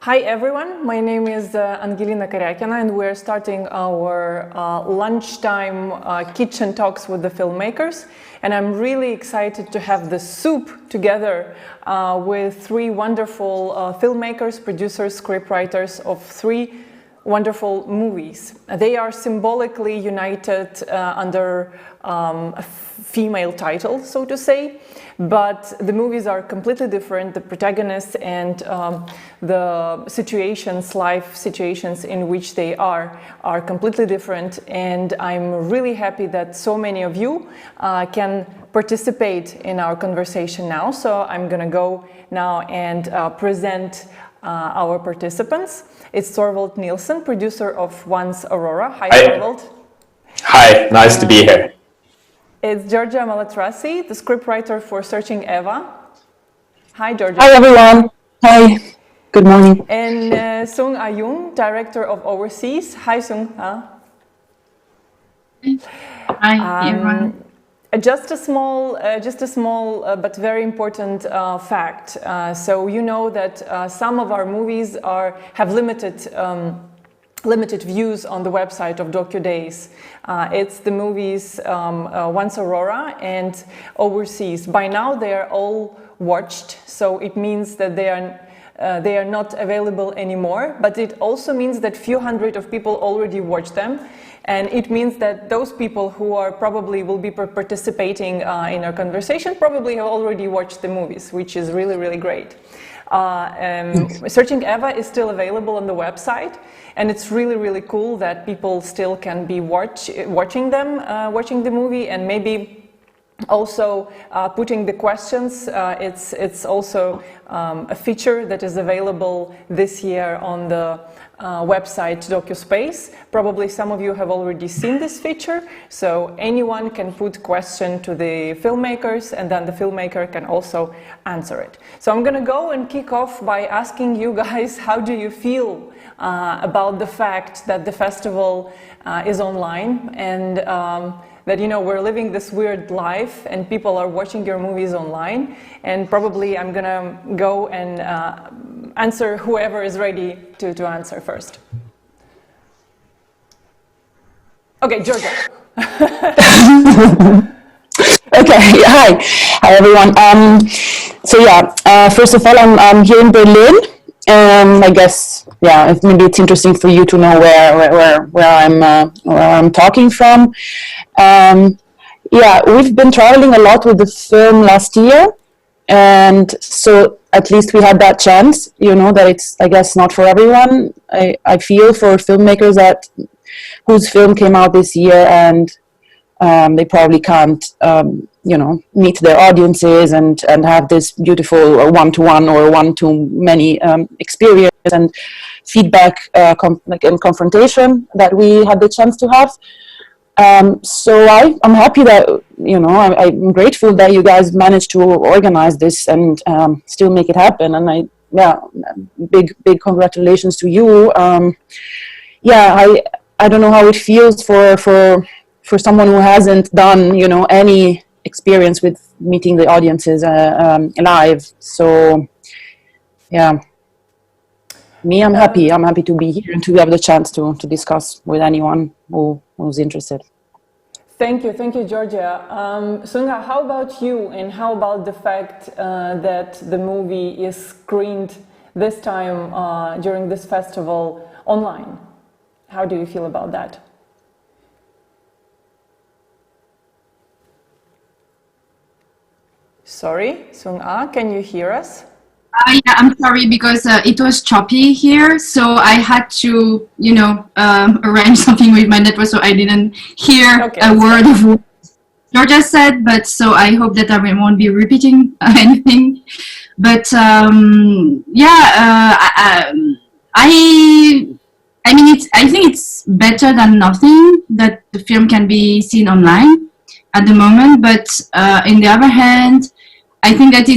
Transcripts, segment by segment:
Hi everyone, my name is Angelina Kariakina and we're starting our lunchtime kitchen talks with the filmmakers, and I'm really excited to have the soup together with three wonderful filmmakers, producers, scriptwriters of three wonderful movies. They are symbolically united under a female title, so to say, but the movies are completely different. The protagonists and the situations, life situations in which they are completely different, and I'm really happy that so many of you can participate in our conversation now. So I'm gonna go now and present our participants. It's Thorvald Nilsen, producer of Once Aurora. Hi, Thorvald. Hi, nice to be here. It's Giorgia Malatrasi, the scriptwriter for Searching Eva. Hi, Giorgia. Hi, everyone. Hi. Good morning. And Yoon, director of Overseas. Hi, Sung. Hi, everyone. Just a small but very important fact. So you know that some of our movies have limited views on the website of DocuDays. It's the movies Once Aurora and Overseas. By now they are all watched, so it means that they are not available anymore, but it also means that few hundred of people already watched them. And it means that those people who will be participating in our conversation probably have already watched the movies, which is really, really great. Searching Eva is still available on the website, and it's really, really cool that people still can be watching the movie, and maybe also putting the questions. It's also a feature that is available this year on the website DocuSpace. Probably some of you have already seen this feature, so anyone can put question to the filmmakers and then the filmmaker can also answer it. So I'm gonna go and kick off by asking you guys, how do you feel about the fact that the festival is online, and that, you know, we're living this weird life and people are watching your movies online? And probably I'm gonna go and answer whoever is ready to answer first. Okay, Giorgia. Okay, hi everyone. So yeah, first of all, I'm here in Berlin. I guess, yeah, maybe it's interesting for you to know where I'm talking from. Yeah, we've been traveling a lot with the film last year, and so at least we had that chance, you know, that it's, I guess, not for everyone. I feel for filmmakers whose film came out this year and they probably can't, you know, meet their audiences and have this beautiful one-to-one or one-to-many experience and feedback and confrontation that we had the chance to have. So I'm happy that, you know, I'm grateful that you guys managed to organize this and still make it happen. And big congratulations to you. Yeah, I don't know how it feels for someone who hasn't done, you know, any experience with meeting the audiences live. So yeah, I'm happy to be here and to have the chance to discuss with anyone who's interested. Thank you, Giorgia. Sunga, how about you, and how about the fact that the movie is screened this time during this festival online? How do you feel about that? Sorry, Sunga, can you hear us? Yeah, I'm sorry, because it was choppy here, so I had to, you know, arrange something with my network, so I didn't hear a word of what Georgia said. But so I hope that I won't be repeating anything. But I think it's better than nothing that the film can be seen online at the moment. But in the other hand, I think that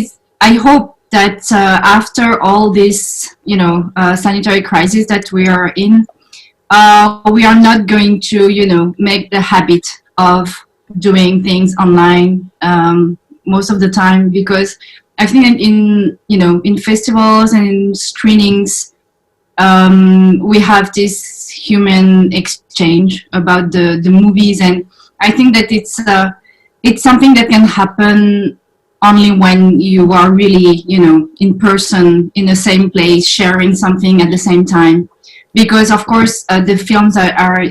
I hope that after all this, you know, sanitary crisis that we are in, we are not going to, you know, make the habit of doing things online most of the time, because I think in, you know, in festivals and in screenings, we have this human exchange about the movies, and I think that it's something that can happen only when you are really, in person, in the same place, sharing something at the same time. Because of course the films are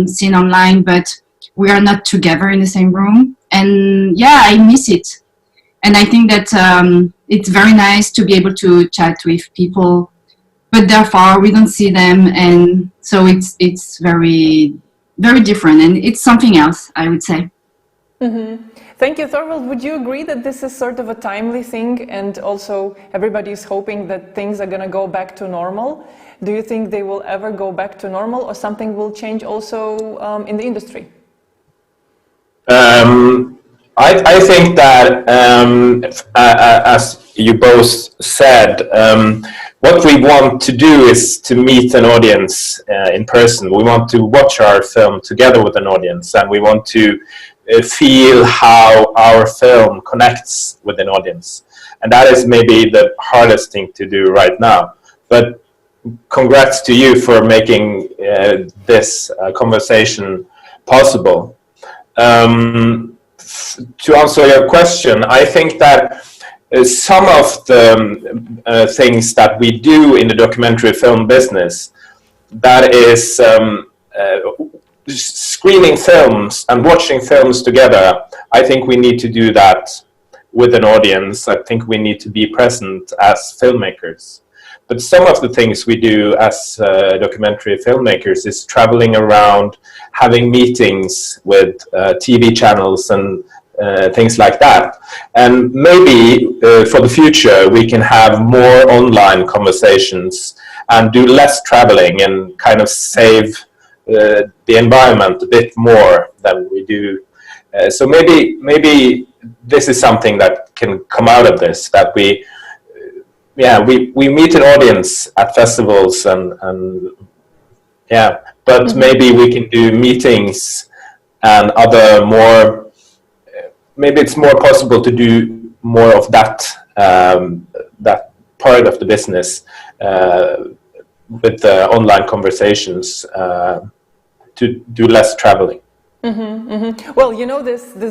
seen online, but we are not together in the same room. And yeah, I miss it. And I think that it's very nice to be able to chat with people, but they're far, we don't see them, and so it's very, very different, and it's something else, I would say. Mm-hmm. Thank you, Thorvald. Would you agree that this is sort of a timely thing, and also everybody is hoping that things are going to go back to normal? Do you think they will ever go back to normal, or something will change also in the industry? I think that, as you both said, what we want to do is to meet an audience in person. We want to watch our film together with an audience, and we want to feel how our film connects with an audience. And that is maybe the hardest thing to do right now. But congrats to you for making this conversation possible. To answer your question, I think that some of the things that we do in the documentary film business, that is screening films and watching films together, I think we need to do that with an audience. I think we need to be present as filmmakers. But some of the things we do as documentary filmmakers is traveling around, having meetings with TV channels and things like that. And maybe for the future we can have more online conversations and do less traveling and kind of save the environment a bit more than we do. So maybe this is something that can come out of this, that we meet an audience at festivals and but maybe we can do meetings and other more, maybe it's more possible to do more of that that part of the business with the online conversations, to do less traveling. Mm-hmm, mm-hmm. Well,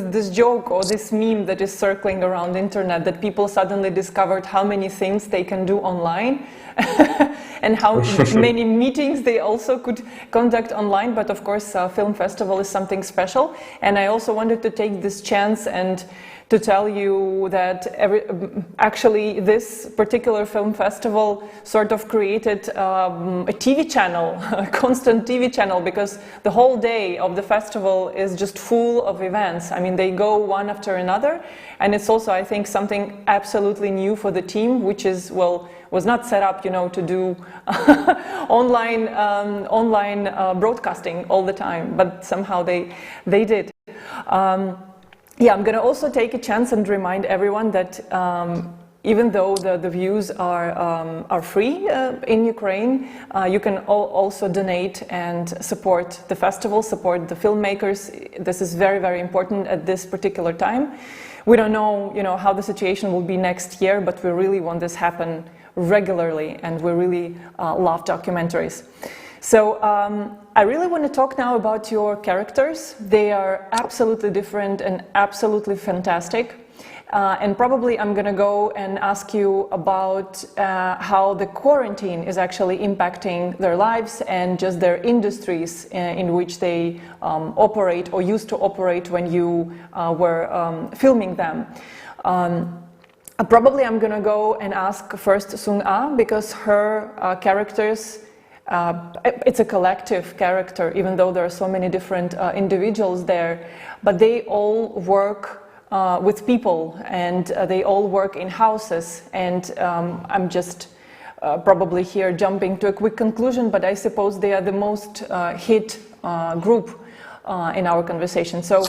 this joke or this meme that is circling around the internet, that people suddenly discovered how many things they can do online and how many meetings they also could conduct online. But of course, film festival is something special. And I also wanted to take this chance and to tell you that actually this particular film festival sort of created a TV channel, a constant TV channel, because the whole day of the festival is just full of events. I mean, they go one after another, and it's also, I think, something absolutely new for the team, which is, was not set up, to do online broadcasting all the time, but somehow they did. I'm going to also take a chance and remind everyone that even though the views are free in Ukraine, you can also donate and support the festival, support the filmmakers. This is very, very important at this particular time. We don't know, how the situation will be next year, but we really want this happen regularly, and we really love documentaries. So I really want to talk now about your characters. They are absolutely different and absolutely fantastic. And probably I'm going to go and ask you about how the quarantine is actually impacting their lives and just their industries in which they operate or used to operate when you were filming them. Probably I'm going to go and ask first Sung-ah, because her characters, it's a collective character, even though there are so many different individuals there, but they all work with people, and they all work in houses. And I'm just probably here jumping to a quick conclusion, but I suppose they are the most hit group in our conversation. So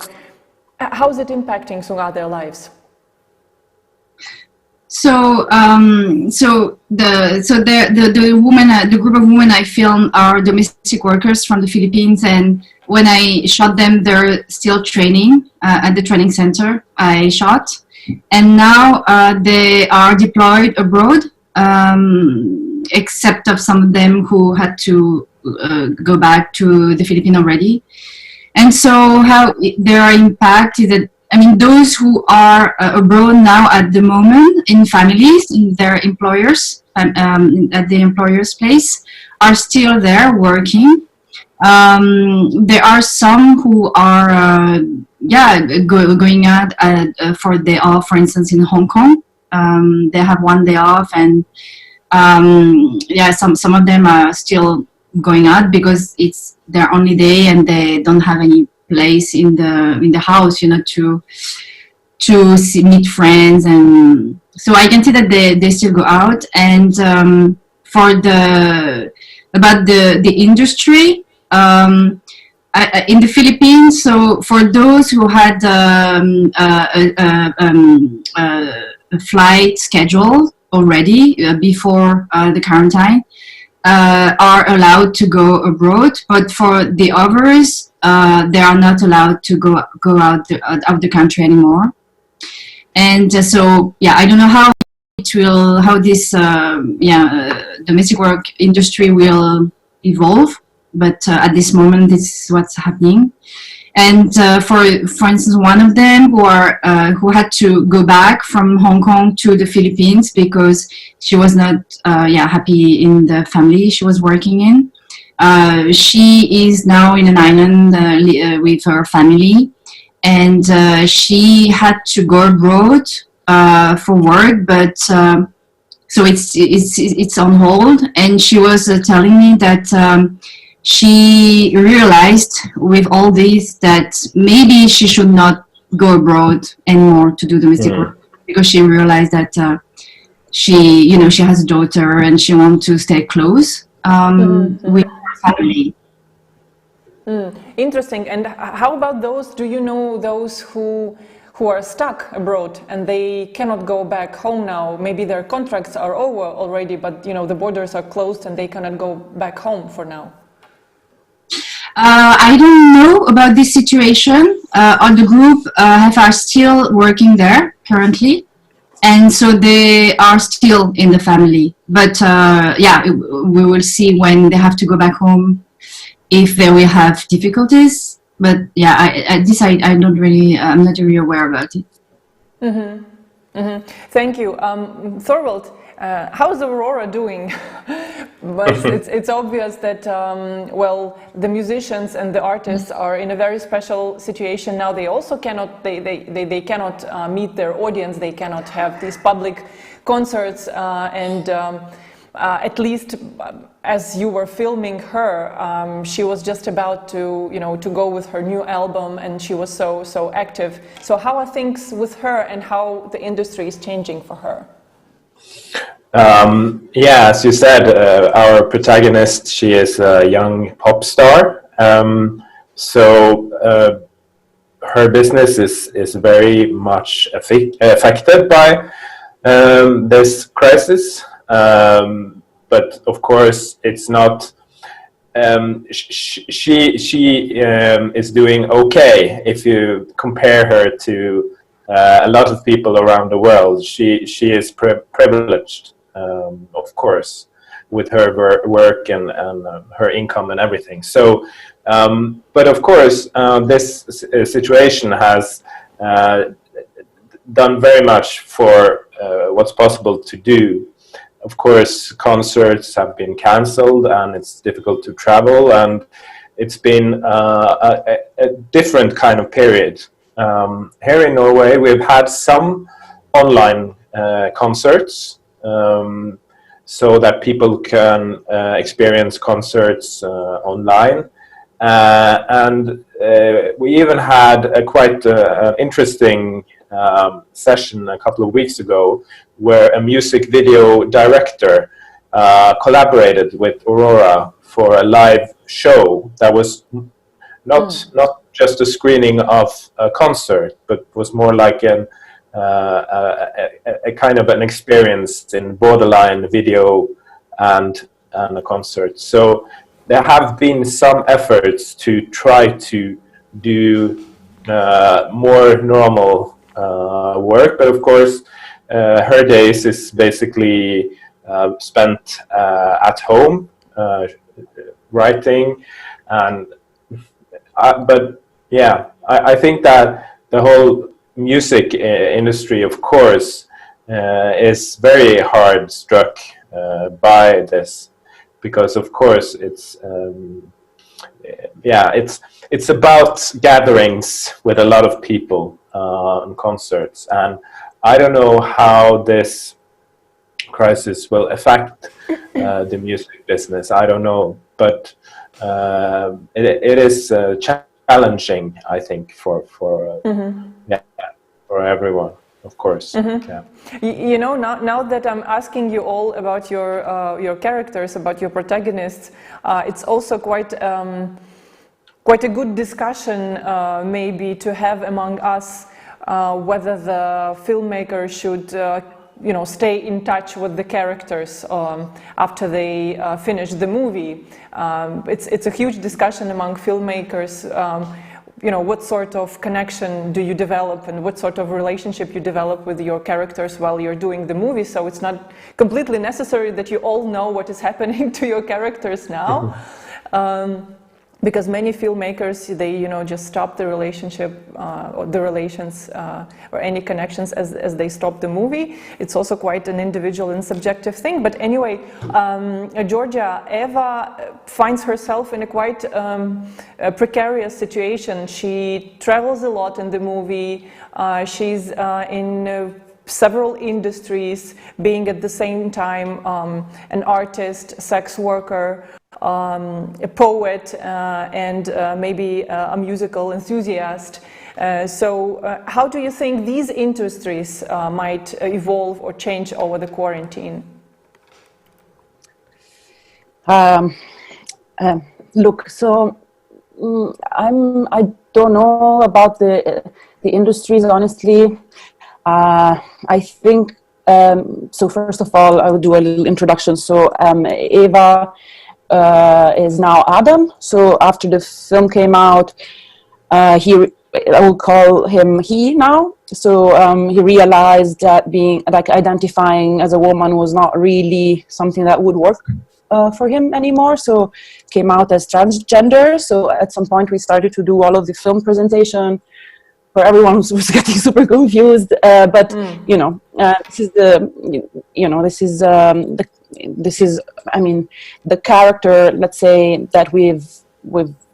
how is it impacting Sung-ah, their lives? So, the group of women I filmed are domestic workers from the Philippines, and when I shot them, they're still training at the training center I shot, and now they are deployed abroad. except of some of them who had to go back to the Philippines already. And so how there are impact is that, I mean, those who are abroad now at the moment in families, in their employers, at the employer's place, are still there working. There are some who are, going out for a day off, for instance, in Hong Kong. They have one day off, and some of them are still going out because it's their only day and they don't have any place in the house, you know, to meet friends. And so I can see that they still go out. And for about the industry in the Philippines, so for those who had a flight schedule already before the quarantine, are allowed to go abroad, but for the others, they are not allowed to go out of the country anymore. And so, I don't know how this domestic work industry will evolve, but at this moment, this is what's happening. And for instance, one of them who had to go back from Hong Kong to the Philippines because she was not happy in the family she was working in. She is now in an island with her family, and she had to go abroad for work, but so it's on hold. And she was telling me that she realized with all this that maybe she should not go abroad anymore to do domestic work, because she realized that she has a daughter and she wants to stay close with her family. Interesting. And how about those? Do you know those who are stuck abroad and they cannot go back home now? Maybe their contracts are over already, but the borders are closed and they cannot go back home for now. I don't know about this situation. On the group are still working there currently, and so they are still in the family. But we will see when they have to go back home if they will have difficulties. But I'm not really aware about it. Thank you, Thorvald. How's Aurora doing? But it's obvious that the musicians and the artists are in a very special situation now. They also cannot they cannot meet their audience. They cannot have these public concerts, and at least as you were filming her, she was just about to go with her new album, and she was so active. So how are things with her, and how the industry is changing for her? As you said, our protagonist, she is a young pop star. So her business is very much affected by this crisis. But of course, it's not. She is doing okay if you compare her to a lot of people around the world. She is privileged, of course, with her work and her income and everything. So, but of course, this situation has done very much for what's possible to do. Of course, concerts have been cancelled and it's difficult to travel, and it's been a different kind of period. Here in Norway, we've had some online concerts so that people can experience concerts online. And we even had a quite interesting session a couple of weeks ago where a music video director collaborated with Aurora for a live show that was not just a screening of a concert, but was more like a kind of an experience in borderline video and a concert. So there have been some efforts to try to do more normal work, but of course her days is basically spent at home writing, and but yeah, I think that the whole music industry, of course, is very hard struck by this, because of course it's it's about gatherings with a lot of people and concerts, and I don't know how this crisis will affect the music business. I don't know, but it is challenging, I think, for everyone, of course. Yeah. You know, now that I'm asking you all about your characters, about your protagonists, it's also quite a good discussion maybe to have among us, whether the filmmaker should stay in touch with the characters after they finish the movie. It's a huge discussion among filmmakers. What sort of connection do you develop, and what sort of relationship you develop with your characters while you're doing the movie? So it's not completely necessary that you all know what is happening to your characters now. Because many filmmakers, they just stop the relationship or the relations or any connections as they stop the movie. It's also quite an individual and subjective thing. But anyway, Giorgia, Eva finds herself in a quite precarious situation. She travels a lot in the movie. She's in several industries, being at the same time an artist, sex worker, a poet, and maybe a musical enthusiast. So how do you think these industries might evolve or change over the quarantine? Look, so I don't know about the industries, honestly. I think, so first of all, I will do a little introduction. So Eva is now Adam. So after the film came out, I will call him he now. So he realized that identifying as a woman was not really something that would work for him anymore. So came out as transgender. So at some point we started to do all of the film presentation, where everyone was getting super confused. But this is I mean, the character, let's say, that we've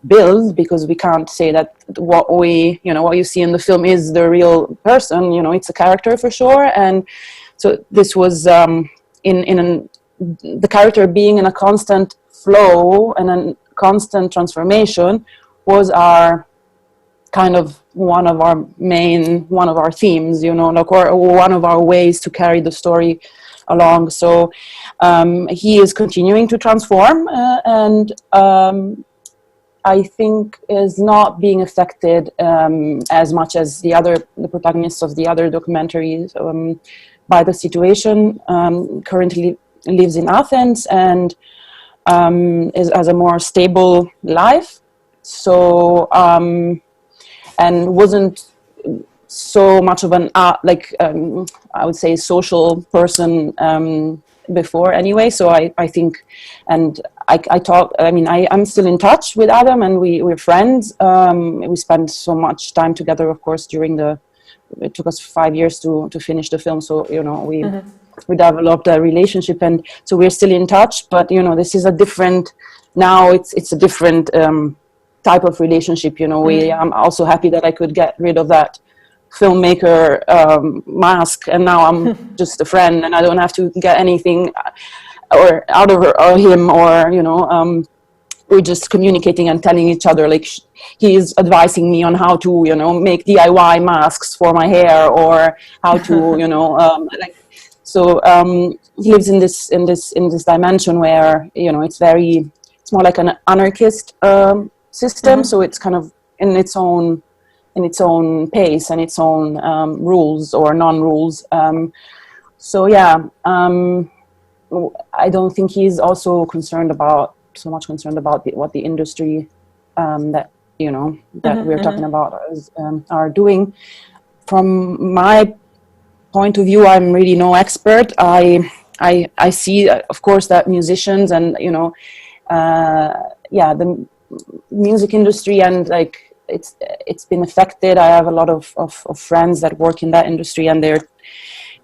built, because we can't say that what you see in the film is the real person. It's a character for sure. And so this was the character being in a constant flow and a constant transformation was our kind of one of our themes, or one of our ways to carry the story along. So he is continuing to transform, and I think is not being affected as much as the protagonists of the other documentaries by the situation. Currently lives in Athens and has a more stable life. So and wasn't so much of an I would say social person before anyway. So I think, and I talk. I mean, I'm still in touch with Adam, and we're friends. We spent so much time together, of course, it took us 5 years to finish the film. So we developed a relationship, and so we're still in touch. But this is a different. Now it's a different type of relationship. I'm also happy that I could get rid of that filmmaker mask, and now I'm just a friend, and I don't have to get anything or out of her or him, or we're just communicating and telling each other, like, he's advising me on how to make DIY masks for my hair, or how to he lives in this dimension where it's more like an anarchist system. So it's kind of in its own pace and its own rules or non-rules. I don't think he's also concerned about what the industry that we're talking about are doing. From my point of view, I'm really no expert. I I see, of course, that musicians and, you know, the music industry, and like it's been affected. I have a lot of friends that work in that industry, and they're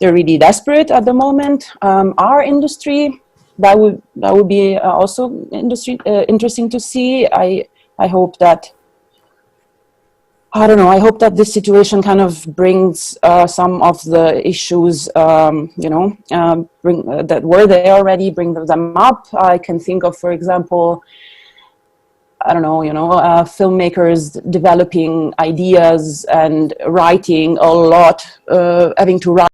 really desperate at the moment. Our industry, that would be also interesting to see. I hope that, I don't know, I hope that this situation kind of brings some of the issues, you know, that were there already, bring them up. I can think of, for example, I don't know, you know, filmmakers developing ideas and writing a lot, having to write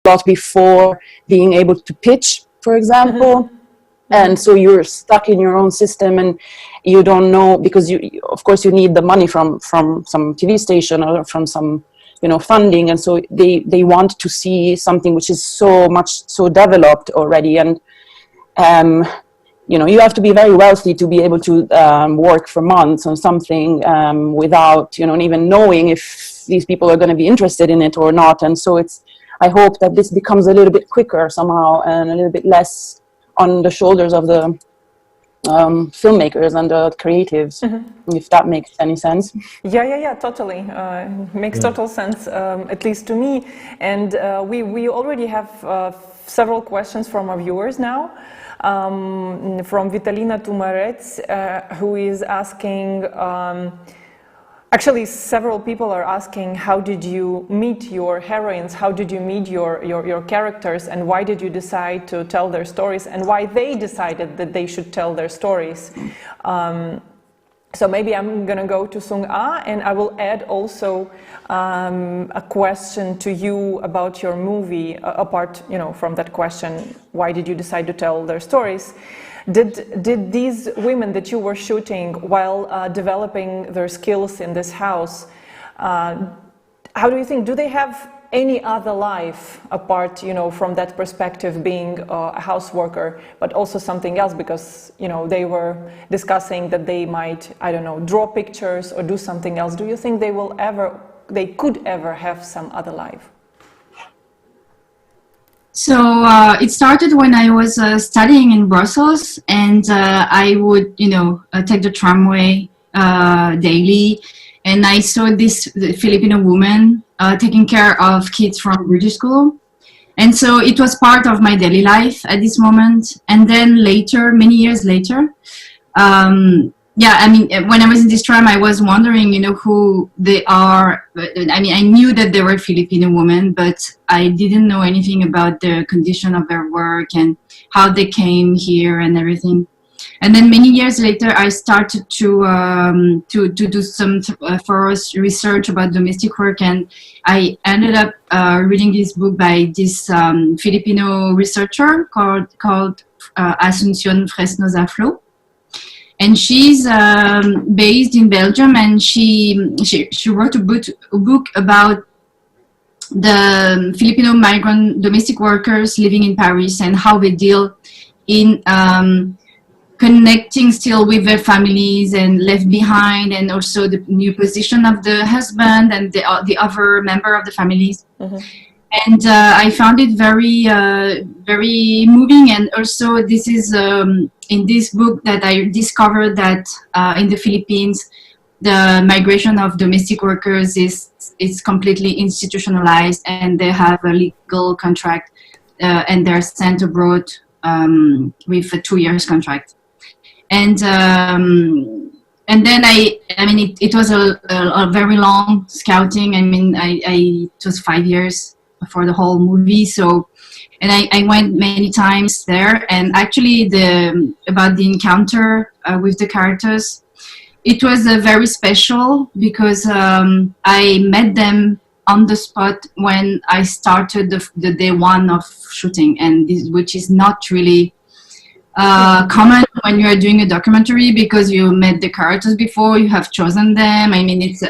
a lot before being able to pitch, for example. And so you're stuck in your own system, and you don't know, because of course you need the money from some TV station or from some, you know, funding, and so they want to see something which is so developed already, and you know, you have to be very wealthy to be able to work for months on something without, you know, even knowing if these people are going to be interested in it or not. And so I hope that this becomes a little bit quicker somehow, and a little bit less on the shoulders of the filmmakers and the creatives, if that makes any sense. Yeah, totally. Makes total sense, at least to me. And we already have several questions from our viewers now. From Vitalina Tumarets, who is asking, actually several people are asking, how did you meet your heroines? How did you meet your characters, and why did you decide to tell their stories, and why they decided that they should tell their stories? So maybe I'm going to go to Sung Ah, and I will add also a question to you about your movie, apart, you know, from that question, why did you decide to tell their stories? Did these women that you were shooting while developing their skills in this house, how do you think, do they have any other life apart, you know, from that perspective, being a house worker, but also something else? Because, you know, they were discussing that they might, I don't know, draw pictures or do something else. Do you think they could ever have some other life? So it started when I was studying in Brussels, and I would, you know, take the tramway daily, and I saw this Filipino woman taking care of kids from British school. And so it was part of my daily life at this moment. And then later, many years later, yeah, I mean, when I was in this tram, I was wondering, you know, who they are. I mean, I knew that they were Filipino women, but I didn't know anything about the condition of their work and how they came here and everything. And then many years later, I started to do some thorough research about domestic work, and I ended up reading this book by this Filipino researcher called Asuncion Fresnoza Flo. And she's based in Belgium, and she wrote a book about the Filipino migrant domestic workers living in Paris and how they deal in connecting still with their families and left behind, and also the new position of the husband and the other member of the families. Mm-hmm. And I found it very, very moving. And also this is in this book that I discovered that in the Philippines, the migration of domestic workers is completely institutionalized, and they have a legal contract and they're sent abroad with a 2 years contract. And then I mean, it was a very long scouting. I mean, it was 5 years for the whole movie. So, and I went many times there. And actually, about the encounter with the characters, it was very special because I met them on the spot when I started the day one of shooting, and which is not really common when you are doing a documentary, because you met the characters before, you have chosen them. I mean, it's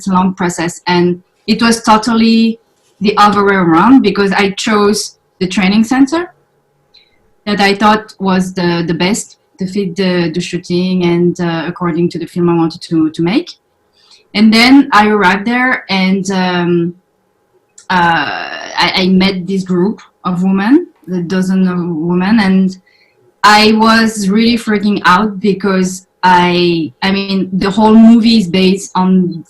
a long process, and it was totally the other way around, because I chose the training center that I thought was the best to fit the shooting and according to the film I wanted to make. And then I arrived there, and I met this group of women, a dozen of women, and I was really freaking out because I mean, the whole movie is based on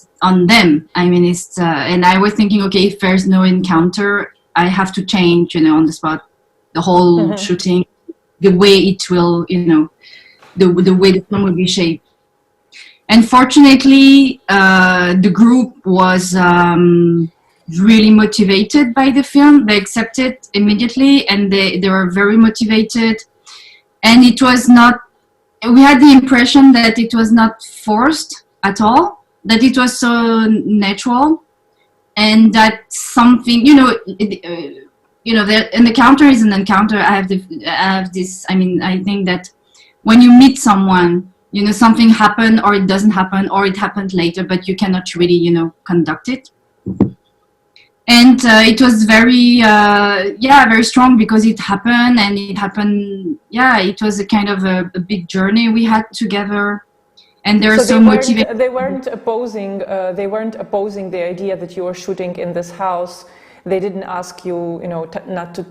them. I mean, it's and I was thinking, okay, if there's no encounter, I have to change, you know, on the spot, the whole shooting, the way it will, you know, the way the film will be shaped. And fortunately, the group was really motivated by the film. They accepted immediately, and they were very motivated. And it was not, we had the impression that it was not forced at all, that it was so natural, and that something, you know, an encounter is an encounter. I have this, I mean, I think that when you meet someone, you know, something happened or it doesn't happen or it happened later, but you cannot really, you know, conduct it. And it was very, very strong because it happened, and it happened, it was a kind of a big journey we had together. And they're so motivated. They weren't opposing the idea that you were shooting in this house. They didn't ask you, you know, not to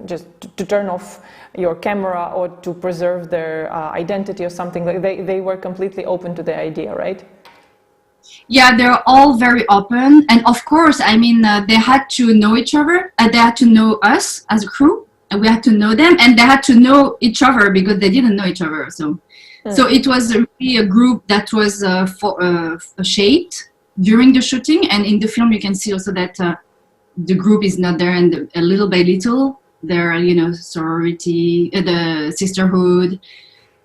just to turn off your camera or to preserve their identity or something. Like they were completely open to the idea, right? Yeah, they're all very open, and of course, I mean, they had to know each other. They had to know us as a crew, and we had to know them, and they had to know each other because they didn't know each other. So it was really a group that was shaped during the shooting, and in the film you can see also that the group is not there, and little by little, their, you know, sorority, the sisterhood.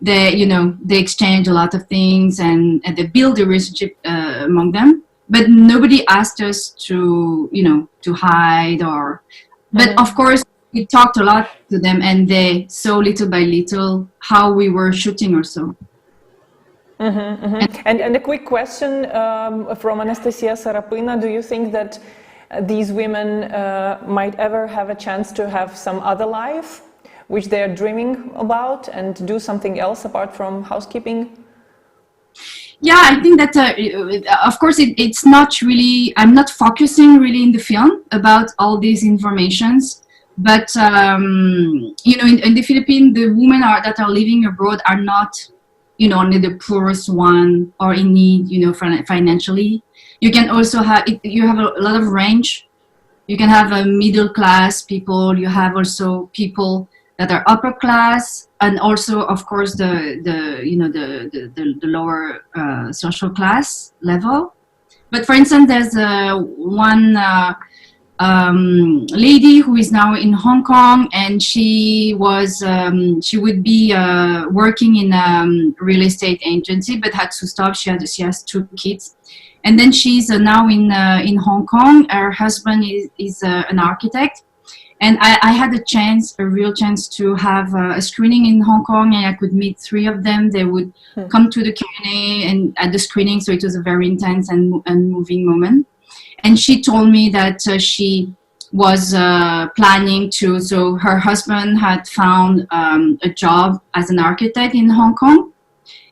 They, you know, they exchange a lot of things, and they build a relationship among them. But nobody asked us to, you know, to hide or. But of course, we talked a lot to them, and they saw little by little how we were shooting also. And a quick question from Anastasia Sarapina: do you think that these women might ever have a chance to have some other life, which they are dreaming about, and do something else apart from housekeeping? Yeah, I think that, of course, it's not really, I'm not focusing really in the film about all these informations, but, you know, in the Philippines, the women that are living abroad are not, you know, only the poorest one or in need, you know, financially. You can also have, you have a lot of range. You can have a middle class people, you have also people that are upper class, and also, of course, the lower social class level. But for instance, there's one lady who is now in Hong Kong, and she would be working in a real estate agency, but had to stop. She has 2 kids, and then she's now in Hong Kong. Her husband is an architect. And I had a real chance to have a screening in Hong Kong, and I could meet 3 of them. They would come to the Q&A and at the screening, so it was a very intense and moving moment. And she told me that she was planning to, so her husband had found a job as an architect in Hong Kong.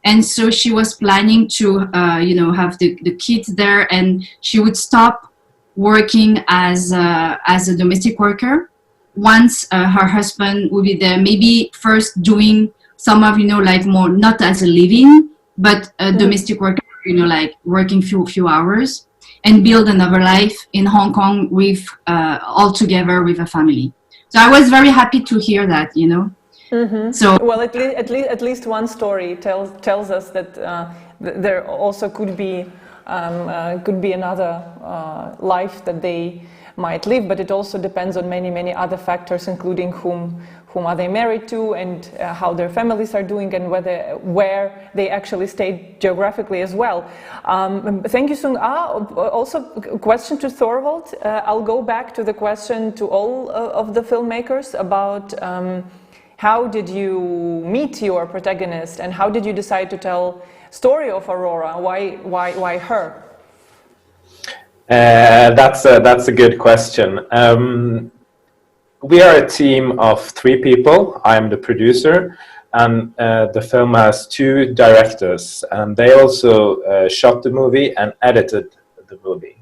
And so she was planning to, you know, have the kids there, and she would stop working as a domestic worker once her husband would be there, maybe first doing some of, you know, like more, not as a living, but a domestic worker, you know, like working few hours, and build another life in Hong Kong with, all together with a family. So I was very happy to hear that, you know. So well, at least one story tells us that there also could be another life that they might live, but it also depends on many other factors, including whom are they married to, and how their families are doing, and where they actually stay geographically as well. Thank you, Sung. Also, a question to Thorvald. I'll go back to the question to all of the filmmakers about how did you meet your protagonist, and how did you decide to tell story of Aurora? Why her? That's a good question. We are a team of 3 people. I'm the producer, and the film has 2 directors, and they also shot the movie and edited the movie.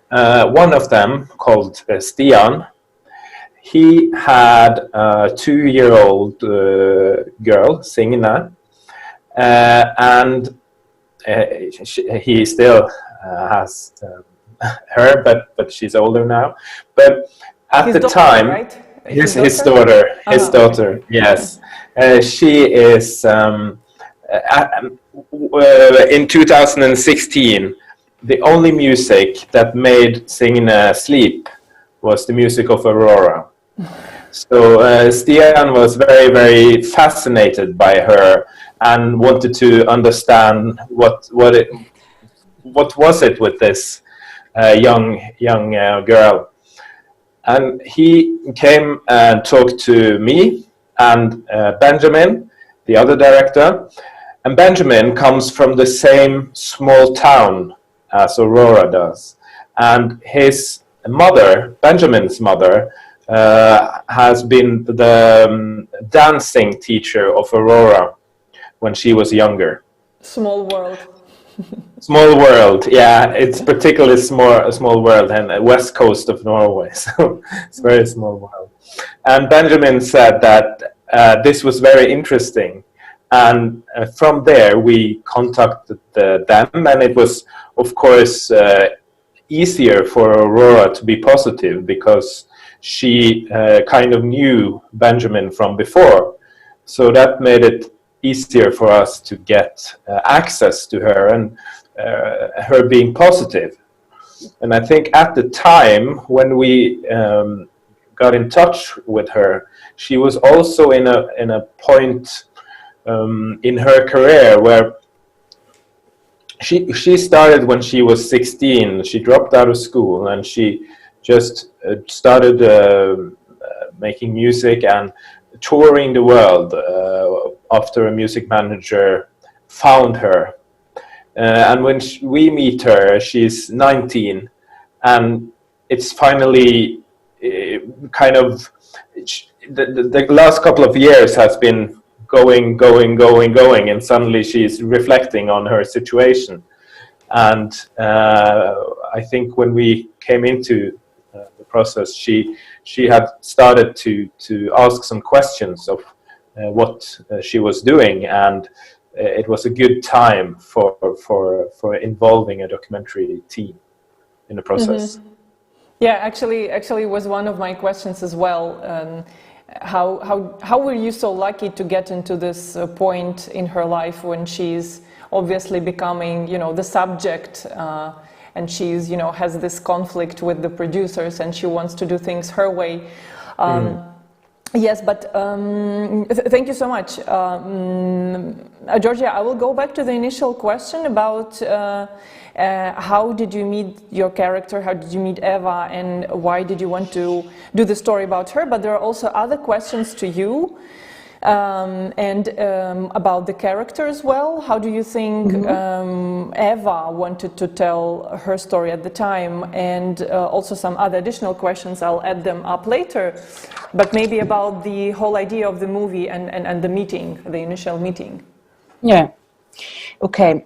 One of them, called Stian, he had a 2-year-old girl singing that, and he still has her, but she's older now. But at His the daughter, time, right? his daughter, Okay. yes, she is in 2016. The only music that made singing sleep was the music of Aurora. So Stian was very, very fascinated by her and wanted to understand what was it with this young girl. And he came and talked to me and Benjamin, the other director. And Benjamin comes from the same small town as Aurora does. And his mother, Benjamin's mother, has been the dancing teacher of Aurora when she was younger. Small world. Small world, yeah. It's particularly a small world and west coast of Norway, so it's a very small world. And Benjamin said that this was very interesting. And from there, we contacted them, and it was, of course, easier for Aurora to be positive because she kind of knew Benjamin from before. So that made it easier for us to get access to her and her being positive. And I think at the time when we got in touch with her, she was also in a point in her career where she started when she was 16. She dropped out of school and she just started making music and touring the world after a music manager found her. And when we meet her, she's 19, and it's finally kind of the last couple of years has been going, and suddenly she's reflecting on her situation. And I think when we came into the process, she had started to ask some questions of what she was doing, and it was a good time for involving a documentary team in the process. Mm-hmm. Yeah, actually, it was one of my questions as well. How were you so lucky to get into this point in her life when she's obviously becoming, the subject, and she's, has this conflict with the producers, and she wants to do things her way. Yes, but thank you so much. Giorgia, I will go back to the initial question about how did you meet your character, how did you meet Eva, and why did you want to do the story about her? But there are also other questions to you, and about the character as well. How do you think Eva wanted to tell her story at the time? And also some other additional questions, I'll add them up later, but maybe about the whole idea of the movie and the meeting, the initial meeting. Yeah. Okay.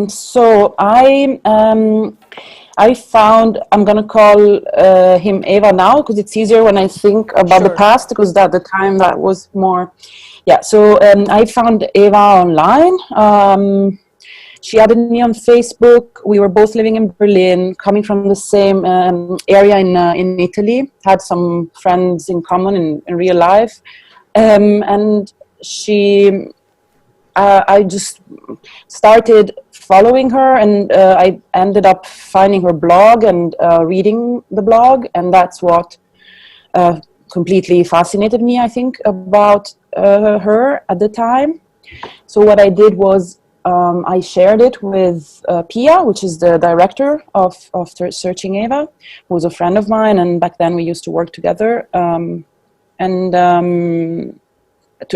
So I found, I'm gonna call him Eva now because it's easier when I think about the past, because at the time that was more, yeah. So I found Eva online. She added me on Facebook. We were both living in Berlin, coming from the same area in Italy. Had some friends in common in real life, and she. I just started following her, and I ended up finding her blog and reading the blog, and that's what completely fascinated me, I think, about her at the time. So what I did was I shared it with Pia, which is the director of Searching Eva, who was a friend of mine, and back then we used to work together.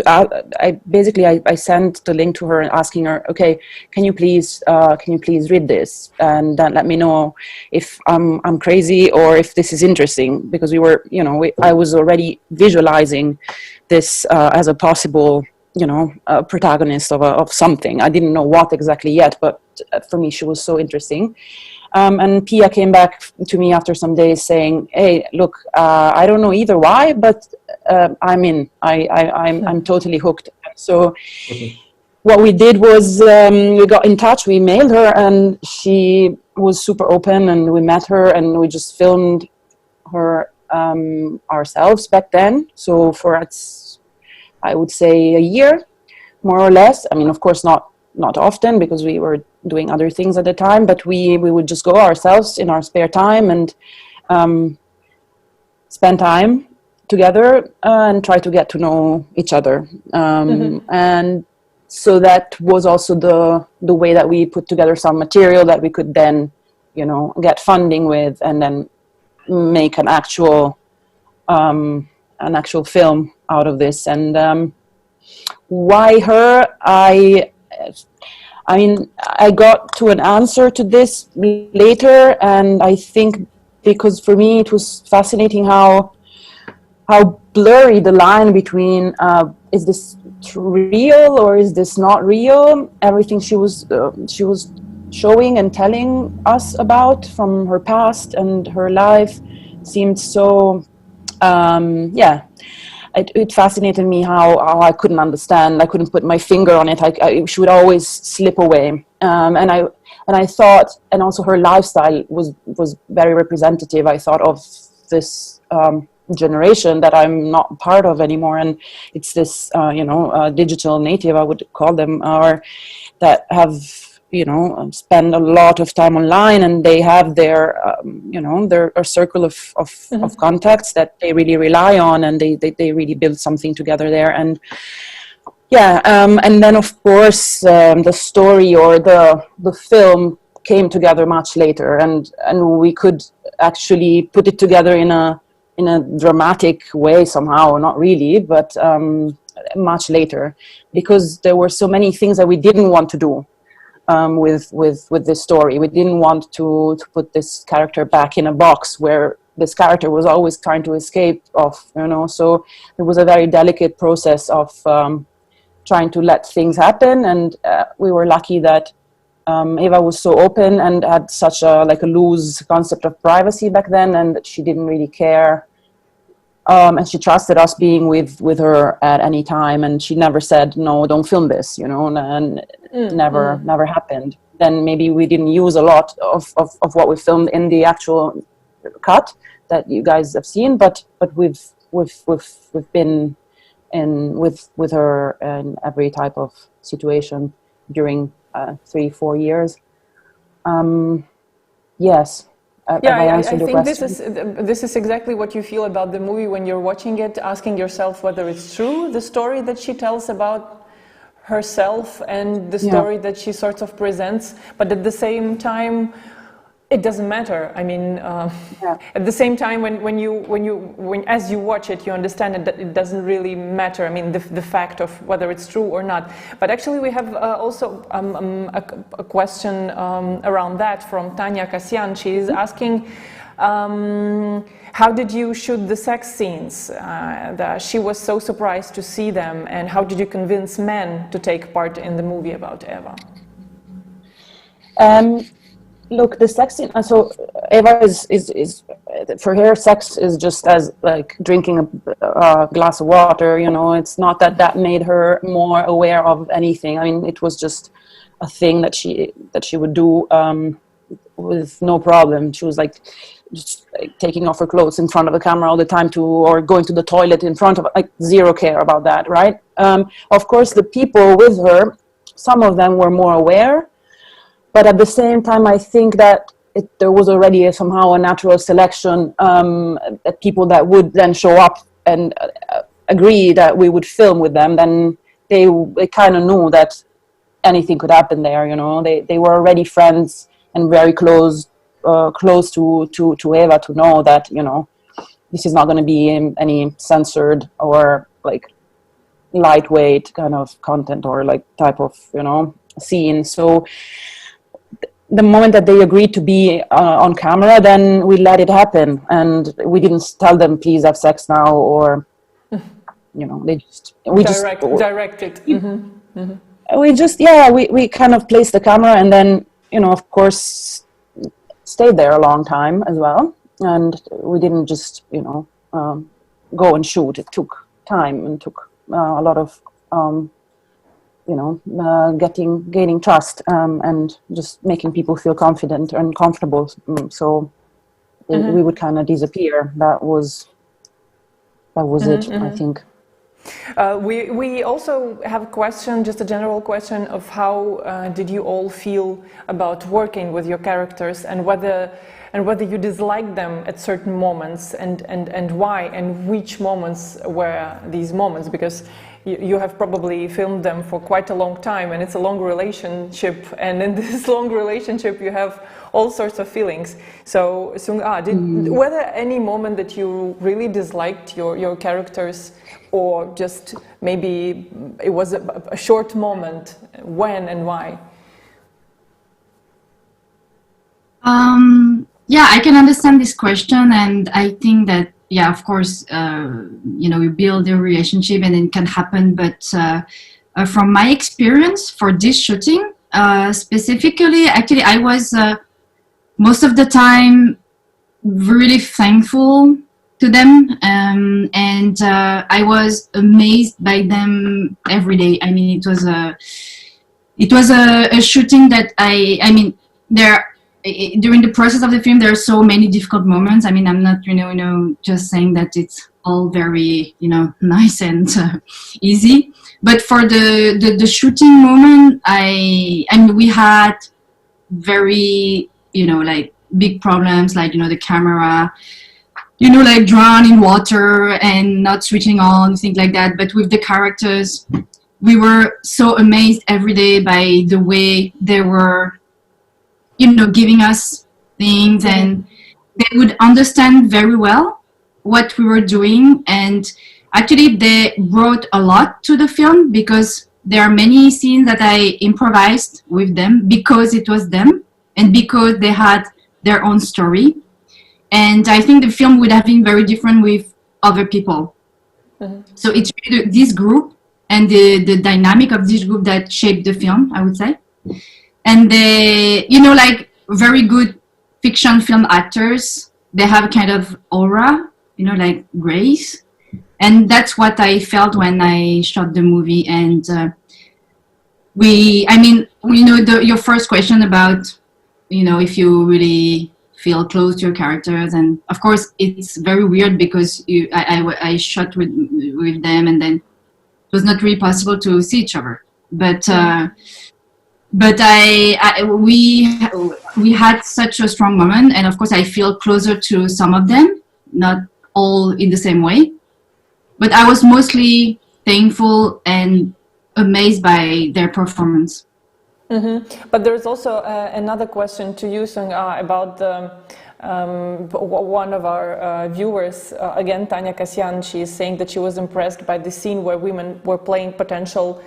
I sent the link to her and asking her, okay, can you please read this and then let me know if I'm crazy or if this is interesting, because we were, I was already visualizing this as a possible, protagonist of something. I didn't know what exactly yet, but for me she was so interesting. And Pia came back to me after some days saying, "Hey, look, I don't know either why, but I'm in. I'm totally hooked." So what we did was we got in touch. We mailed her, and she was super open. And we met her, and we just filmed her ourselves back then. So for I would say a year, more or less. I mean, of course, not often because we were doing other things at the time, but we would just go ourselves in our spare time and spend time together and try to get to know each other. And so that was also the way that we put together some material that we could then, get funding with, and then make an actual film out of this. And why her? I mean, I got to an answer to this later, and I think because for me it was fascinating how blurry the line between is this real or is this not real? Everything she was showing and telling us about from her past and her life seemed so it fascinated me how I couldn't understand. I couldn't put my finger on it. She would always slip away. And I thought, and also her lifestyle was very representative, I thought, of this generation that I'm not part of anymore. And it's this, digital native, I would call them, or that have, spend a lot of time online, and they have their a circle of contacts that they really rely on, and they really build something together there. And and then of course the story or the film came together much later, and we could actually put it together in a dramatic way somehow, not really, but much later, because there were so many things that we didn't want to do. With this story, we didn't want to put this character back in a box where this character was always trying to escape of, so it was a very delicate process of trying to let things happen. And we were lucky that Eva was so open and had such a loose concept of privacy back then, and that she didn't really care. And she trusted us being with her at any time, and she never said, "No, don't film this," and never happened. Then maybe we didn't use a lot of what we filmed in the actual cut that you guys have seen, but we've been in with her in every type of situation during 3-4 years. Yes. I think this is exactly what you feel about the movie when you're watching it, asking yourself whether it's true, the story that she tells about herself and the story that she sort of presents, but at the same time it doesn't matter. I mean, at the same time, when as you watch it, you understand that it doesn't really matter. I mean, the fact of whether it's true or not. But actually, we have also a question around that from Tanya Kasyan. She is asking, how did you shoot the sex scenes? She was so surprised to see them, and how did you convince men to take part in the movie about Eva? Look, the sex scene. So Eva is for her, sex is just as like drinking a glass of water. It's not that made her more aware of anything. I mean, it was just a thing that she would do with no problem. She was just taking off her clothes in front of the camera all the time, or going to the toilet in front of, zero care about that, right? Of course, the people with her, some of them were more aware. But at the same time, I think that there was already somehow a natural selection, people that would then show up and agree that we would film with them. Then they kind of knew that anything could happen there. They were already friends and very close to Eva, to know that this is not going to be any censored or lightweight kind of content or type of scene. So the moment that they agreed to be on camera, then we let it happen, and we didn't tell them, please have sex now, or directed. We kind of placed the camera, and then of course stayed there a long time as well, and we didn't just go and shoot. It took time and took a lot of gaining trust and just making people feel confident and comfortable. So we would kind of disappear. That was it, I think. We also have a question, just a general question of how did you all feel about working with your characters, and whether you disliked them at certain moments, and why, and which moments were these moments, because you have probably filmed them for quite a long time, and it's a long relationship, and in this long relationship you have all sorts of feelings. So were there any moment that you really disliked your characters, or just maybe it was a short moment? When and why? Yeah, I can understand this question, and I think that, yeah, of course, we build a relationship and it can happen, but from my experience for this shooting, specifically, actually, I was most of the time really thankful to them, and I was amazed by them every day. I mean, it was a shooting that during the process of the film, there are so many difficult moments. I mean, I'm not, just saying that it's all very, nice and easy. But for the shooting moment, we had very, big problems, like, the camera, drown in water and not switching on, things like that. But with the characters, we were so amazed every day by the way they were, giving us things, and they would understand very well what we were doing. And actually they brought a lot to the film, because there are many scenes that I improvised with them because it was them and because they had their own story. And I think the film would have been very different with other people. So it's really this group and the dynamic of this group that shaped the film, I would say. And they, very good fiction film actors, they have a kind of aura, like grace. And that's what I felt when I shot the movie. And your first question about, if you really feel close to your characters. And of course, it's very weird because I shot with them, and then it was not really possible to see each other. But we had such a strong moment, and of course I feel closer to some of them, not all in the same way, but I was mostly thankful and amazed by their performance. But there's also another question to you, Sung, about one of our viewers, again, Tanya Kasyan. She is saying that she was impressed by the scene where women were playing potential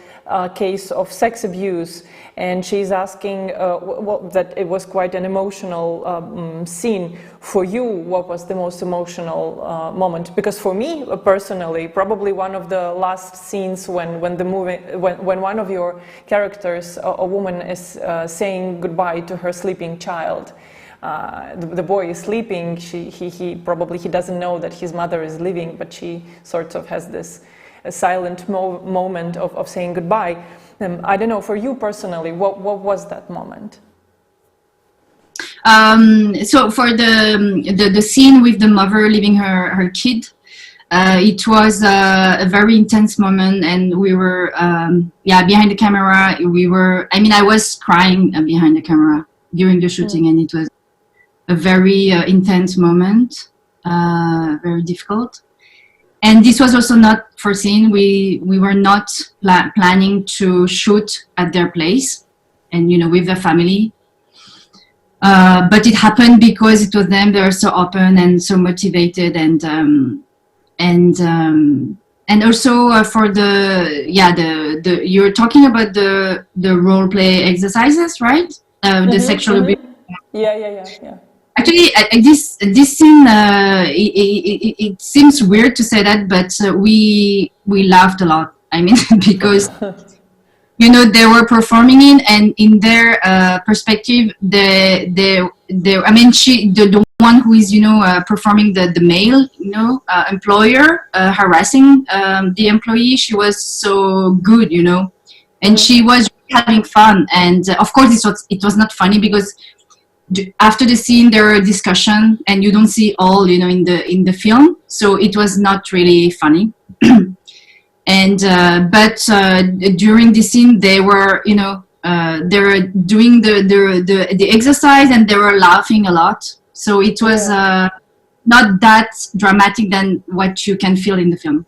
case of sex abuse, and she's asking that it was quite an emotional scene. For you, what was the most emotional moment? Because for me personally, probably one of the last scenes when one of your characters, a woman, is saying goodbye to her sleeping child. The boy is sleeping. He probably doesn't know that his mother is leaving, but she sort of has this silent moment of saying goodbye. I don't know, for you personally, what was that moment? So for the scene with the mother leaving her kid, it was a very intense moment, and we were behind the camera. I was crying behind the camera during the shooting, and it was a very intense moment, very difficult. And this was also not foreseen. We were not planning to shoot at their place and, with the family. But it happened because it was them. They were so open and so motivated, and also for the you're talking about the role play exercises, right? The sexual abuse. Yeah. Actually, this scene, it seems weird to say that, but we laughed a lot. I mean, because they were performing and in their perspective, they I mean, the one who is, performing the male, employer, harassing the employee, she was so good, and she was having fun. And of course, it was not funny because after the scene there were discussion, and you don't see all, in the film, so it was not really funny. And but during the scene, they were, they were doing the exercise, and they were laughing a lot. So it was not that dramatic than what you can feel in the film.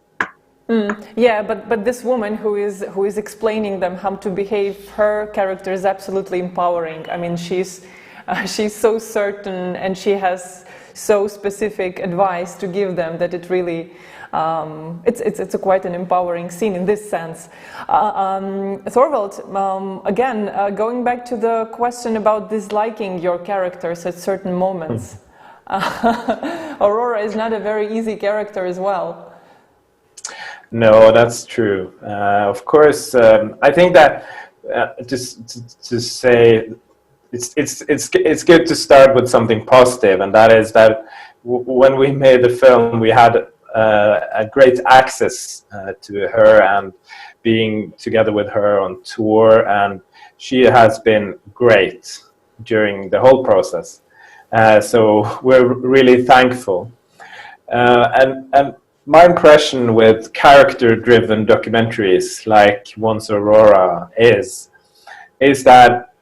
Yeah, but this woman who is explaining them how to behave, her character is absolutely empowering. I mean, she's so certain, and she has so specific advice to give them that it really. It's quite an empowering scene in this sense. Thorvald, again, going back to the question about disliking your characters at certain moments. Aurora is not a very easy character as well. No, that's true. Of course, I think that just to say, it's good to start with something positive, and that is that when we made the film, we had a great access to her, and being together with her on tour, and she has been great during the whole process. So we're really thankful. And my impression with character-driven documentaries like Once Aurora is that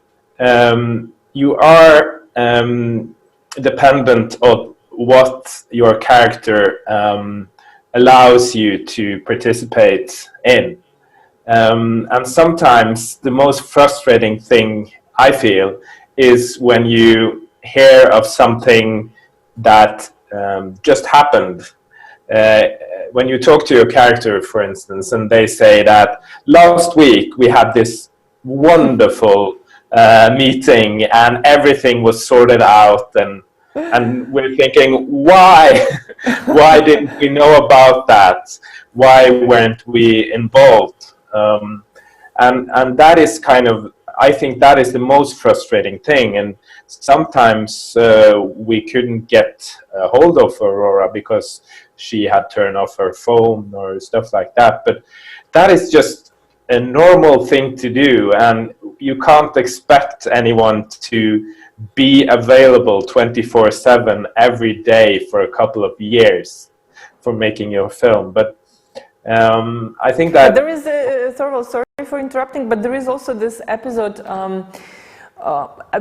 you are dependent on what your character allows you to participate in. And sometimes the most frustrating thing I feel is when you hear of something that just happened. When you talk to your character, for instance, and they say that last week we had this wonderful meeting and everything was sorted out, and we're thinking, why didn't we know about that? Why weren't we involved? And that is kind of, I think that is the most frustrating thing. And sometimes we couldn't get a hold of Aurora because she had turned off her phone or stuff like that. But that is just a normal thing to do, and you can't expect anyone to be available 24/7 every day for a couple of years for making your film. But I think that there is Thorvald, sorry for interrupting, but there is also this episode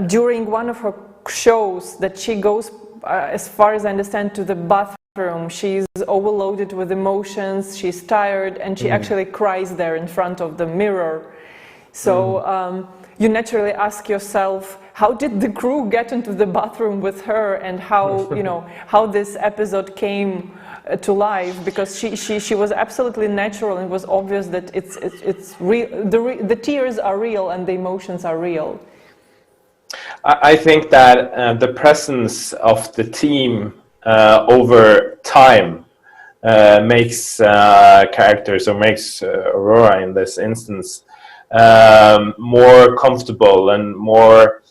during one of her shows that she goes, as far as I understand, to the bathroom. She's overloaded with emotions, she's tired, and she actually cries there in front of the mirror. So you naturally ask yourself, how did the crew get into the bathroom with her, and how how this episode came to life? Because she was absolutely natural, and it was obvious that it's real. The tears are real and the emotions are real. I think that the presence of the team over time makes characters, or makes Aurora in this instance, more comfortable and more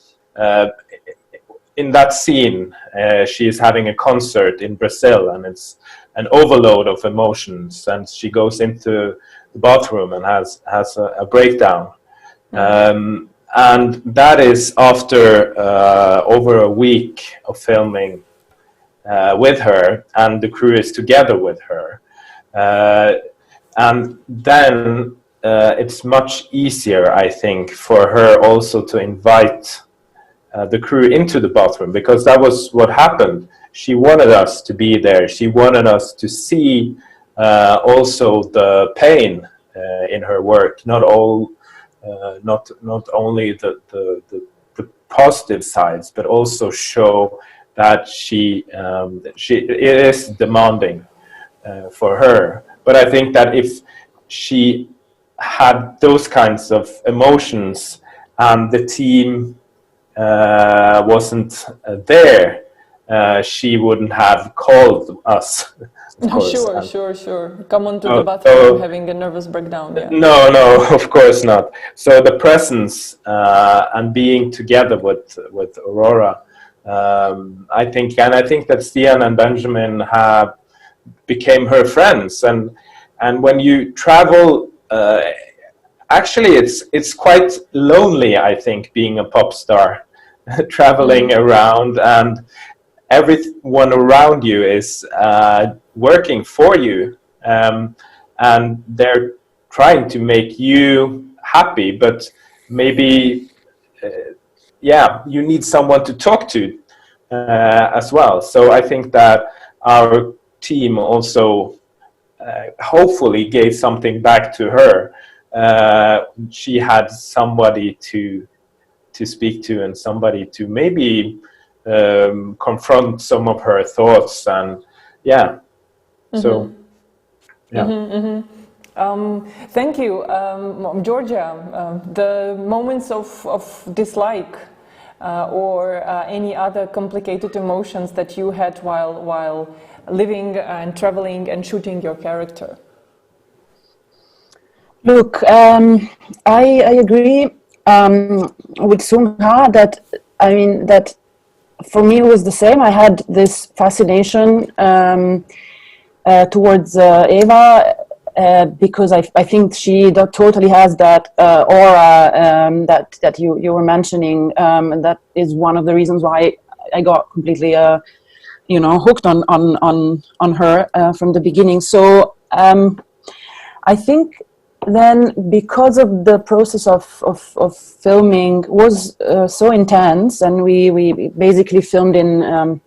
in that scene. She is having a concert in Brazil, and it's an overload of emotions, and she goes into the bathroom and has a breakdown. And that is after over a week of filming with her, and the crew is together with her. And then it's much easier, I think, for her also to invite the crew into the bathroom, because that was what happened. She wanted us to be there. She wanted us to see also the pain in her work, not only the positive sides, but also show that it is demanding for her. But I think that if she had those kinds of emotions and the team wasn't there, she wouldn't have called us. Sure. Come on to the bathroom having a nervous breakdown. Yeah. No, of course not. So the presence and being together with Aurora I think that Stian and Benjamin have became her friends, and when you travel, actually it's quite lonely, I think, being a pop star, traveling around, and everyone around you is working for you, and they're trying to make you happy, but maybe you need someone to talk to as well. So I think that our team also hopefully gave something back to her. She had somebody to speak to, and somebody to maybe confront some of her thoughts, and so thank you, Giorgia. The moments of dislike or any other complicated emotions that you had while living and traveling and shooting your character. Look, I agree with Sungha that for me it was the same. I had this fascination towards Eva because I think she totally has that aura that you were mentioning, and that is one of the reasons why I got completely hooked on her from the beginning. So I think then, because of the process of filming was so intense, and we basically filmed in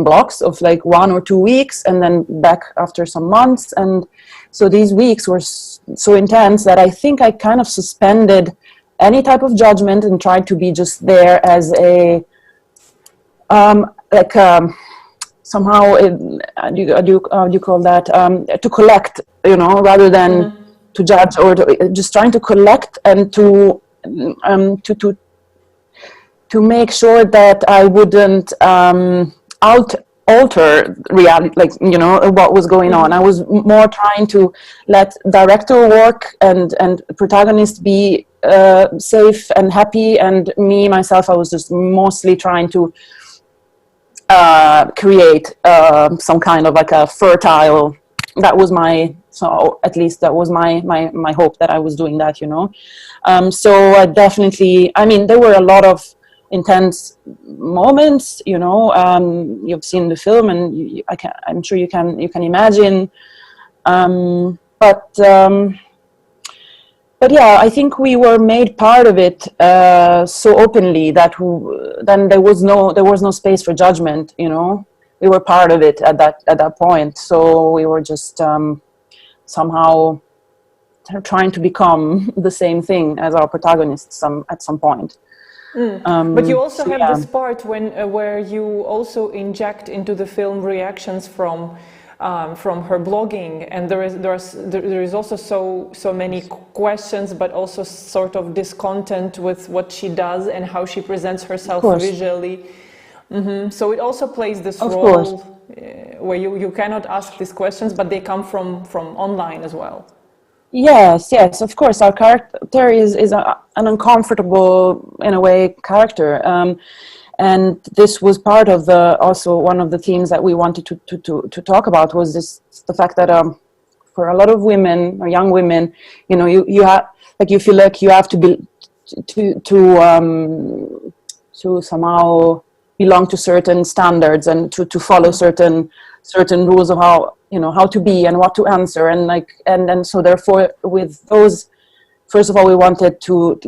blocks of like 1 or 2 weeks, and then back after some months, and so these weeks were so intense that I think I kind of suspended any type of judgment and tried to be just there as a somehow how do you call that, to collect, rather than to judge, or just trying to collect and to make sure that I wouldn't alter reality, what was going on. I was more trying to let director work and protagonist be safe and happy, and me myself, I was just mostly trying to create some kind of like a fertile. That was at least that was my hope, that I was doing that, so I definitely, there were a lot of intense moments, you've seen the film, and I'm sure you can imagine, but yeah, I think we were made part of it so openly that then there was no space for judgment. We were part of it at that point. So we were just somehow trying to become the same thing as our protagonists at some point. But you also have this part where you also inject into the film reactions from her blogging, and there is also so many questions, but also sort of discontent with what she does and how she presents herself visually. So it also plays this role where you cannot ask these questions, but they come from online as well. Yes, of course. Our character is an uncomfortable, in a way, character. And this was part of also one of the themes that we wanted to talk about, was the fact that for a lot of women or young women, you have, like, you feel like you have to be to somehow belong to certain standards, and to follow certain rules of how to be and what to answer, and so therefore with those. First of all, we wanted to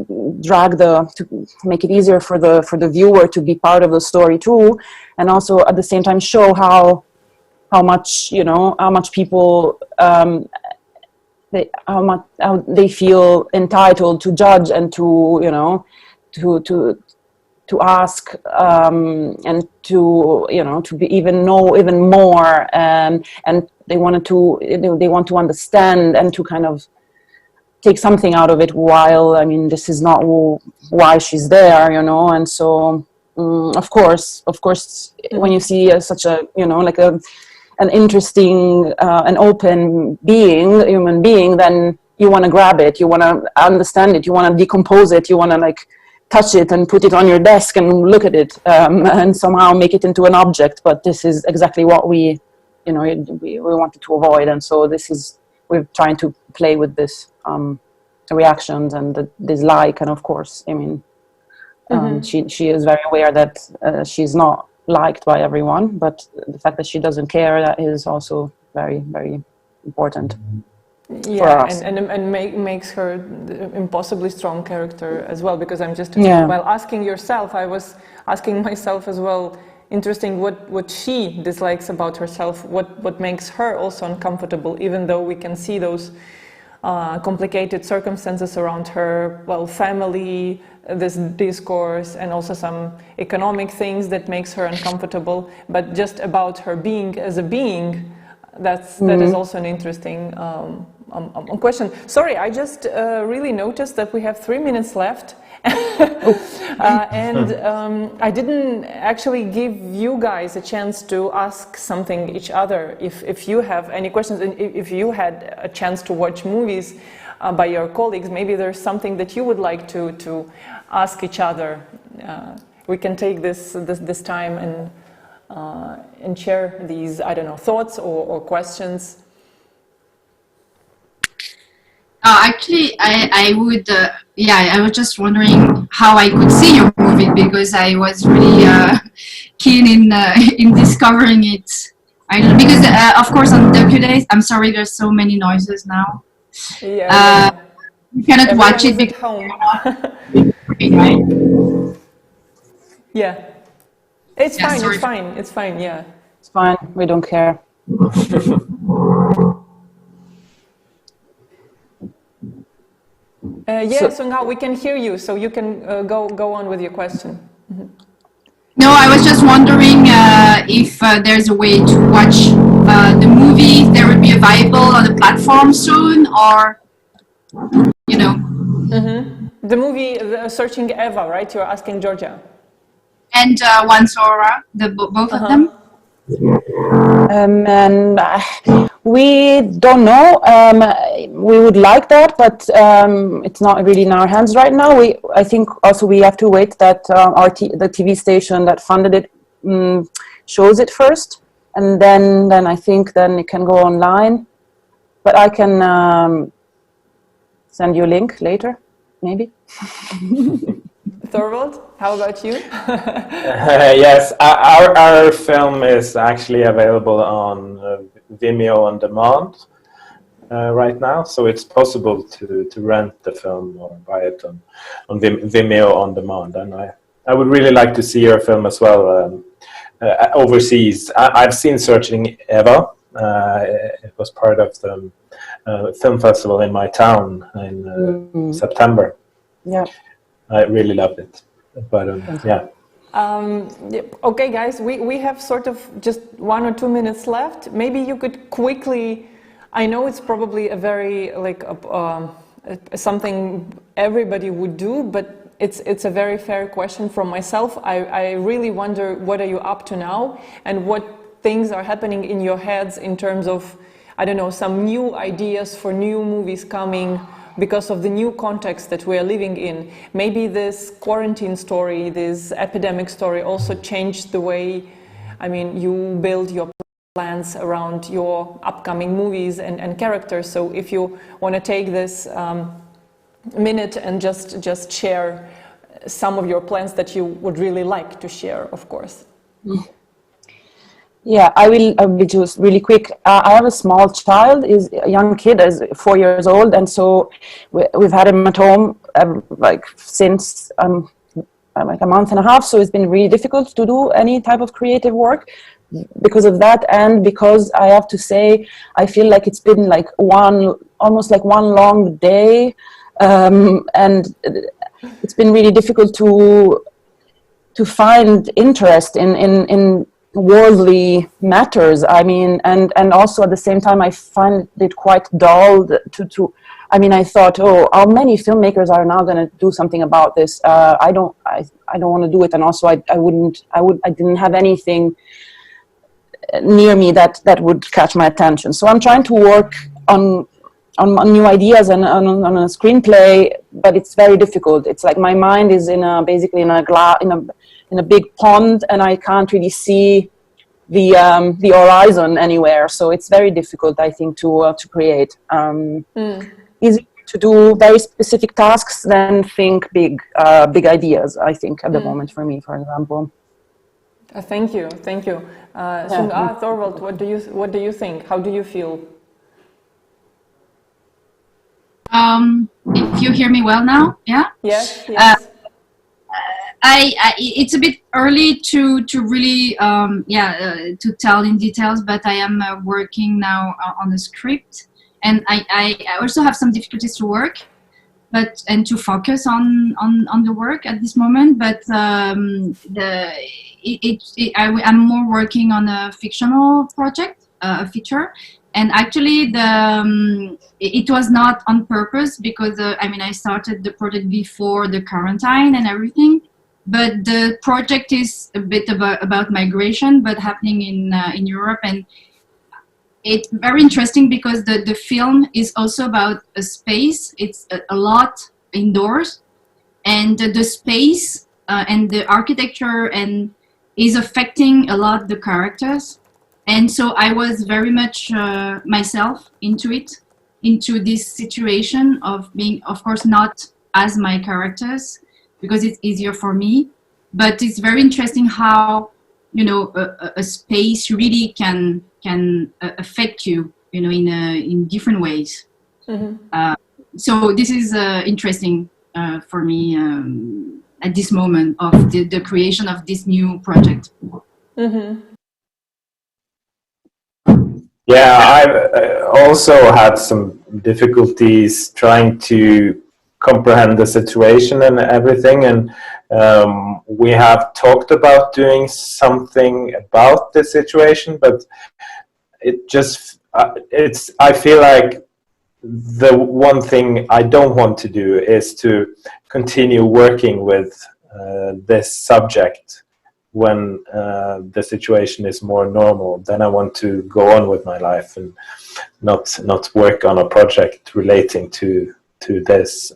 make it easier for the viewer to be part of the story too, and also at the same time show how much people how they feel entitled to judge and to ask and to be know even more, and they want to understand and to kind of take something out of it, while this is not why she's there, and so of course when you see such a like an interesting an open human being, then you want to grab it, you want to understand it, you want to decompose it, you want to touch it and put it on your desk and look at it and somehow make it into an object. But this is exactly what we wanted to avoid, and so we're trying to play with this reactions and the dislike, and of course, I mean, she is very aware that she's not liked by everyone, but the fact that she doesn't care, that is also very, very important. Yeah, and makes her an impossibly strong character as well, because I'm just, while asking yourself, I was asking myself as well, interesting what she dislikes about herself, what makes her also uncomfortable, even though we can see those complicated circumstances around her, well, family, this discourse, and also some economic things that makes her uncomfortable, but just about her being as a being, that is also an interesting question. Sorry, I just really noticed that we have 3 minutes left. And I didn't actually give you guys a chance to ask something each other. If you have any questions, and if you had a chance to watch movies by your colleagues, maybe there's something that you would like to ask each other. We can take this time and share these, I don't know, thoughts or questions. Actually, I would, I was just wondering how I could see your movie, because I was really keen in discovering it. I don't know, because of course on documentaries, I'm sorry, there's so many noises now. Yeah. You cannot watch it at home. Right? Yeah. It's fine, sorry. it's fine, it's fine, yeah. It's fine, we don't care. So now we can hear you, so you can go on with your question. Mm-hmm. No, I was just wondering if there's a way to watch the movie, if there would be available on the platform soon, or, you know. Mm-hmm. The movie, Searching Eva, right? You're asking Giorgia. And Once Aurora, both of them? And we don't know. We would like that, but it's not really in our hands right now. I think also we have to wait that the TV station that funded it shows it first, and then I think then it can go online. But I can send you a link later, maybe. Thorvald, how about you? Yes, our film is actually available on Vimeo on demand right now, so it's possible to rent the film or buy it on Vimeo on demand. And I would really like to see your film as well overseas. I've seen Searching Eva. It was part of the film festival in my town in September. Yeah. I really loved it, but yeah. Okay, guys, we have sort of just 1 or 2 minutes left. Maybe you could quickly, I know it's probably a very, like, something everybody would do, but it's a very fair question from myself. I really wonder, what are you up to now, and what things are happening in your heads in terms of, I don't know, some new ideas for new movies coming, because of the new context that we are living in. Maybe this quarantine story, this epidemic story also changed the way, I mean, you build your plans around your upcoming movies and characters. So if you want to take this minute and just share some of your plans that you would really like to share, of course. Yeah, I will be just really quick. I have a small child, is a young kid, is 4 years old, and so we've had him at home like since like a month and a half. So it's been really difficult to do any type of creative work because of that, and because I have to say I feel like it's been like almost like one long day, and it's been really difficult to find interest in worldly matters. I mean, and also at the same time I find it quite dull to I mean, I thought, oh, how many filmmakers are now going to do something about this? I don't want to do it, and also I didn't have anything near me that would catch my attention. So I'm trying to work on on new ideas and on a screenplay, but it's very difficult. It's like my mind is basically in a big pond, and I can't really see the horizon anywhere. So it's very difficult, I think, to create. Easy to do very specific tasks than think big ideas. I think at the moment for me, for example. Thank you. Thorvald, what do you think? How do you feel? If you hear me well now, yeah. Yes. It's a bit early to really to tell in details, but I am working now on the script, and I also have some difficulties to work, and to focus on the work at this moment. But I'm more working on a fictional project, a feature. And actually, it was not on purpose, because I started the project before the quarantine and everything. But the project is a bit about migration, but happening in Europe, and it's very interesting because the film is also about a space. It's a lot indoors, and the space and the architecture and is affecting a lot the characters. And so I was very much myself into this situation of being, of course, not as my characters, because it's easier for me. But it's very interesting how, a space really can affect you, in different ways. So this is interesting for me at this moment of the creation of this new project. Yeah, I've also had some difficulties trying to comprehend the situation and everything, and we have talked about doing something about the situation, but it just I feel like the one thing I don't want to do is to continue working with this subject when the situation is more normal. Then I want to go on with my life and not work on a project relating to this.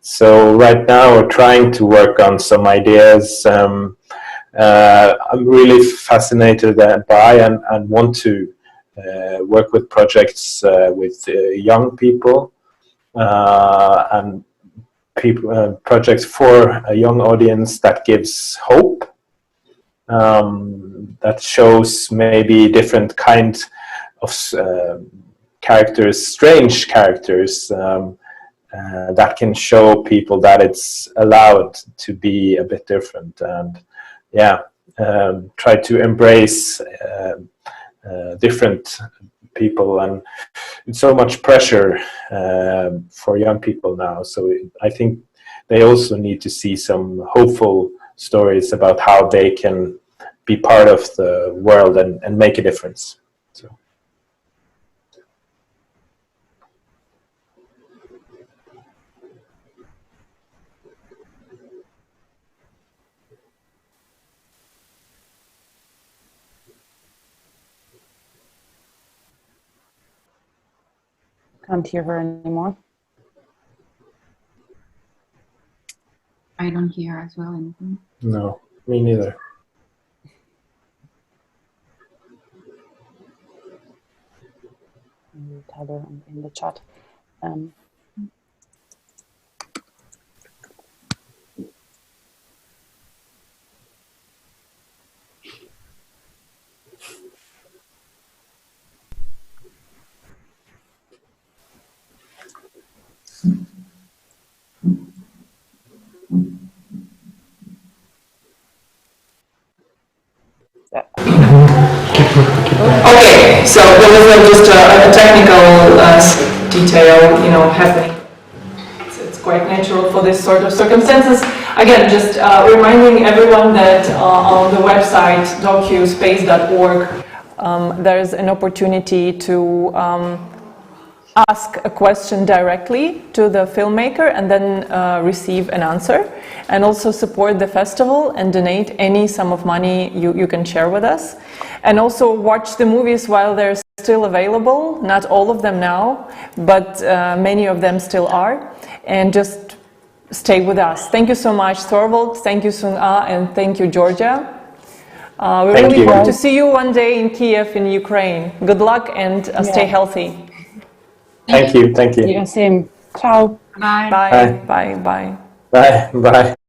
So right now we're trying to work on some ideas. I'm really fascinated by and want to work with projects with young people and projects for a young audience that gives hope. That shows maybe different kinds of characters, strange characters, that can show people that it's allowed to be a bit different, and try to embrace different people. And it's so much pressure for young people now, so I think they also need to see some hopeful stories about how they can be part of the world and make a difference. So. Can't hear her anymore. I don't hear as well anything. No, me neither. Tell her in the chat. Okay, so there was just a technical detail, happening. It's quite natural for this sort of circumstances. Again, just reminding everyone that on the website docuspace.org there's an opportunity to ask a question directly to the filmmaker and then receive an answer, and also support the festival and donate any sum of money you can share with us, and also watch the movies while there's still available, not all of them now, but many of them still are, and just stay with us. Thank you so much, Thorvald, thank you, Sun-A, and thank you, Giorgia. We really hope to see you one day in Kiev, in Ukraine. Good luck and stay healthy. Thank you, thank you. Yeah, same. Ciao. Bye. Bye, bye, bye. Bye, bye.